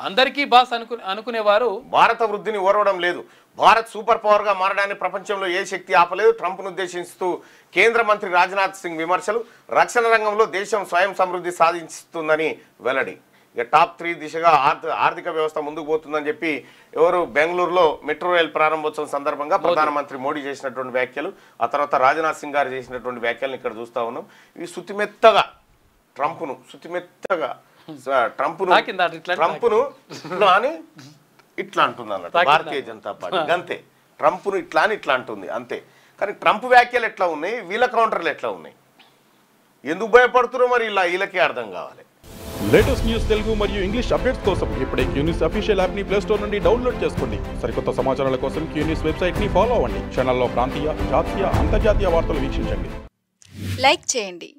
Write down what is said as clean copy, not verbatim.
అందరికీ బాస్ అనుకునేవారు భారత వృద్ధిని ఓరవడం లేదు. భారత్ సూపర్ పవర్గా మారడాన్ని ప్రపంచంలో ఏ శక్తి ఆపలేదు. ట్రంప్ను ఉద్దేశిస్తూ కేంద్ర మంత్రి రాజ్నాథ్ సింగ్ విమర్శలు. రక్షణ రంగంలో దేశం స్వయం సమృద్ధి సాధిస్తుందని వెల్లడి. ఇక టాప్ 3 దిశగా ఆర్థిక వ్యవస్థ ముందుకు పోతుందని చెప్పి ఎవరు బెంగళూరులో మెట్రో రైల్ ప్రారంభోత్సవం సందర్భంగా ప్రధానమంత్రి మోడీ చేసినటువంటి వ్యాఖ్యలు, ఆ తర్వాత రాజ్నాథ్ సింగ్ గారు చేసినటువంటి వ్యాఖ్యలను ఇక్కడ చూస్తూ ఉన్నాం. ఇవి శుతిమెత్తగా ట్రంప్ను ఇట్లా అంటుంది అన్నట్టు భారతీయ జనతా పార్టీ. అంతే, ట్రంప్ను ఇట్లా అంటుంది అంతే. కానీ ట్రంప్ వ్యాఖ్యలు ఎట్లా ఉన్నాయి, వీళ్ళ కౌంటర్లు ఎట్లా ఉన్నాయి, ఎందుకు భయపడుతున్నారో మరి వీళ్ళకే అర్థం కావాలి. లేటెస్ట్ న్యూస్ తెలుగు మరియు ఇంగ్లీష్ అప్డేట్స్ కోసం ఇప్పుడే క్యూన్యూస్ అఫీషియల్ యాప్ ని ప్లే స్టోర్ నుండి డౌన్లోడ్ చేసుకోండి. సరికొత్త సమాచారాల కోసం క్యూన్యూస్ వెబ్సైట్ ని ఫాలో అవ్వండి. ఛానల్లో ప్రాంతీయ, జాతీయ, అంతర్జాతీయ వార్తలు వీక్షించండి. లైక్ చేయండి.